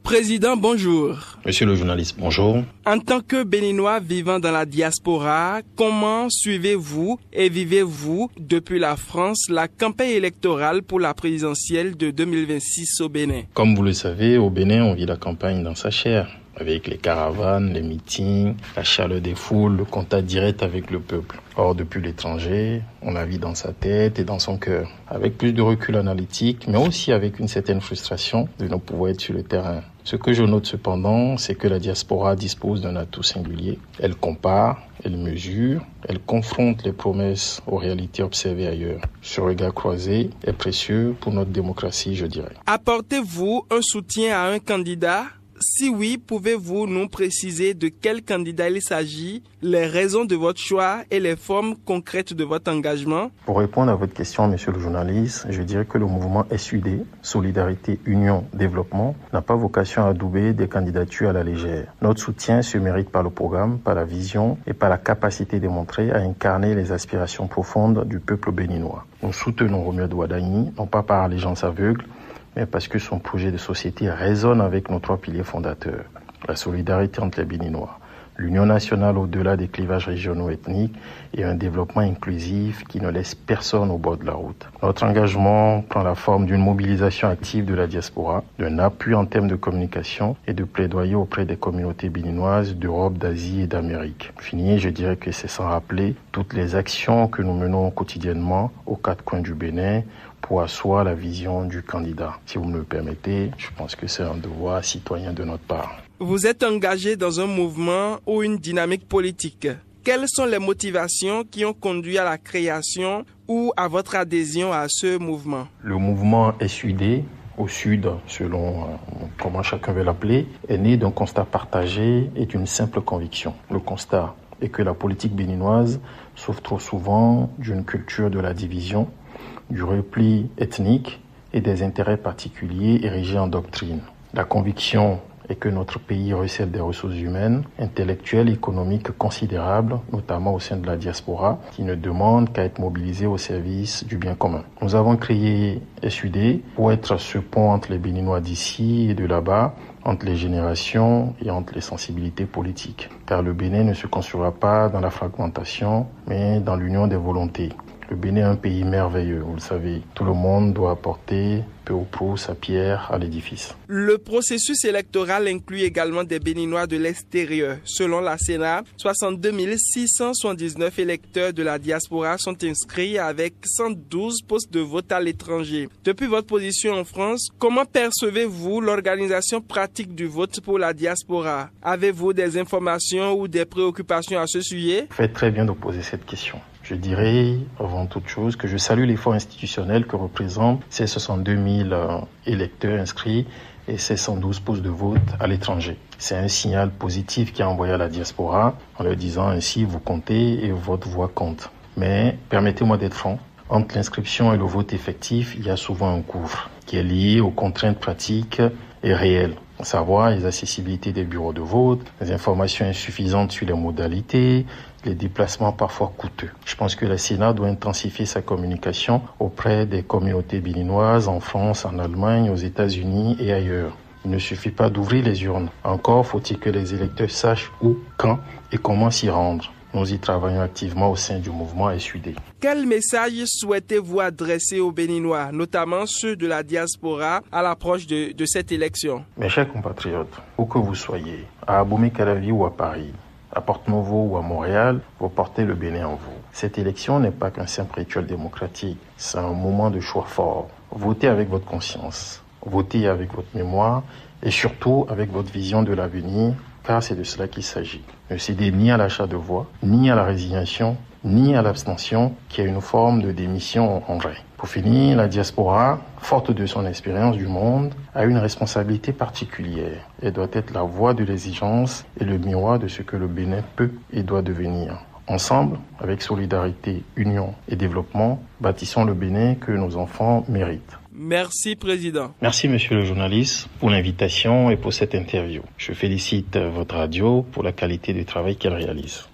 Président, bonjour. Monsieur le journaliste, bonjour. En tant que Béninois vivant dans la diaspora, comment suivez-vous et vivez-vous depuis la France la campagne électorale pour la présidentielle de 2026 au Bénin? Comme vous le savez, au Bénin, on vit la campagne dans sa chair, avec les caravanes, les meetings, la chaleur des foules, le contact direct avec le peuple. Or, depuis l'étranger, on la vit dans sa tête et dans son cœur, avec plus de recul analytique, mais aussi avec une certaine frustration de ne pouvoir être sur le terrain. Ce que je note cependant, c'est que la diaspora dispose d'un atout singulier. Elle compare, elle mesure, elle confronte les promesses aux réalités observées ailleurs. Ce regard croisé est précieux pour notre démocratie, je dirais. Apportez-vous un soutien à un candidat ? Si oui, pouvez-vous nous préciser de quel candidat il s'agit, les raisons de votre choix et les formes concrètes de votre engagement? Pour répondre à votre question, monsieur le journaliste, je dirais que le mouvement SUD, Solidarité, Union, Développement, n'a pas vocation à adouber des candidatures à la légère. Notre soutien se mérite par le programme, par la vision et par la capacité démontrée à incarner les aspirations profondes du peuple béninois. Nous soutenons Romuald Ouadani, non pas par allégeance aveugle, mais parce que son projet de société résonne avec nos trois piliers fondateurs. La solidarité entre les Béninois, l'union nationale au-delà des clivages régionaux ethniques et un développement inclusif qui ne laisse personne au bord de la route. Notre engagement prend la forme d'une mobilisation active de la diaspora, d'un appui en termes de communication et de plaidoyer auprès des communautés béninoises d'Europe, d'Asie et d'Amérique. Fini, je dirais que c'est sans rappeler toutes les actions que nous menons quotidiennement aux quatre coins du Bénin pour asseoir la vision du candidat. Si vous me le permettez, je pense que c'est un devoir citoyen de notre part. Vous êtes engagé dans un mouvement ou une dynamique politique. Quelles sont les motivations qui ont conduit à la création ou à votre adhésion à ce mouvement? Le mouvement SUD, au Sud, selon comment chacun veut l'appeler, est né d'un constat partagé et d'une simple conviction. Le constat est que la politique béninoise souffre trop souvent d'une culture de la division, du repli ethnique et des intérêts particuliers érigés en doctrine. La conviction est que notre pays recèle des ressources humaines, intellectuelles et économiques considérables, notamment au sein de la diaspora, qui ne demandent qu'à être mobilisées au service du bien commun. Nous avons créé SUD pour être ce pont entre les Béninois d'ici et de là-bas, entre les générations et entre les sensibilités politiques. Car le Bénin ne se construira pas dans la fragmentation, mais dans l'union des volontés. Le Bénin est un pays merveilleux, vous le savez. Tout le monde doit apporter peu ou prou sa pierre à l'édifice. Le processus électoral inclut également des Béninois de l'extérieur. Selon la Sénat, 62 679 électeurs de la diaspora sont inscrits avec 112 postes de vote à l'étranger. Depuis votre position en France, comment percevez-vous l'organisation pratique du vote pour la diaspora? Avez-vous des informations ou des préoccupations à ce sujet? Vous faites très bien de poser cette question. Je dirais, avant toute chose, que je salue l'effort institutionnel que représentent ces 62 000 électeurs inscrits et ces 112 postes de vote à l'étranger. C'est un signal positif qui est envoyé à la diaspora en leur disant ainsi vous comptez et votre voix compte. Mais permettez-moi d'être franc, entre l'inscription et le vote effectif, il y a souvent un gouffre qui est lié aux contraintes pratiques et réelles. À savoir les accessibilités des bureaux de vote, les informations insuffisantes sur les modalités, les déplacements parfois coûteux. Je pense que la Sénat doit intensifier sa communication auprès des communautés béninoises en France, en Allemagne, aux États-Unis et ailleurs. Il ne suffit pas d'ouvrir les urnes. Encore faut-il que les électeurs sachent où, quand et comment s'y rendre. Nous y travaillons activement au sein du mouvement SUD. Quel message souhaitez-vous adresser aux Béninois, notamment ceux de la diaspora, à l'approche de cette élection? Mes chers compatriotes, où que vous soyez, à Abomey-Calavi ou à Paris, à Porto-Novo ou à Montréal, vous portez le Bénin en vous. Cette élection n'est pas qu'un simple rituel démocratique, c'est un moment de choix fort. Votez avec votre conscience, votez avec votre mémoire et surtout avec votre vision de l'avenir, car c'est de cela qu'il s'agit. Ne cédez ni à l'achat de voix, ni à la résignation, ni à l'abstention, qui est une forme de démission en vrai. Pour finir, la diaspora, forte de son expérience du monde, a une responsabilité particulière. Elle doit être la voix de l'exigence et le miroir de ce que le Bénin peut et doit devenir. Ensemble, avec solidarité, union et développement, bâtissons le Bénin que nos enfants méritent. Merci, Président. Merci, monsieur le journaliste, pour l'invitation et pour cette interview. Je félicite votre radio pour la qualité du travail qu'elle réalise.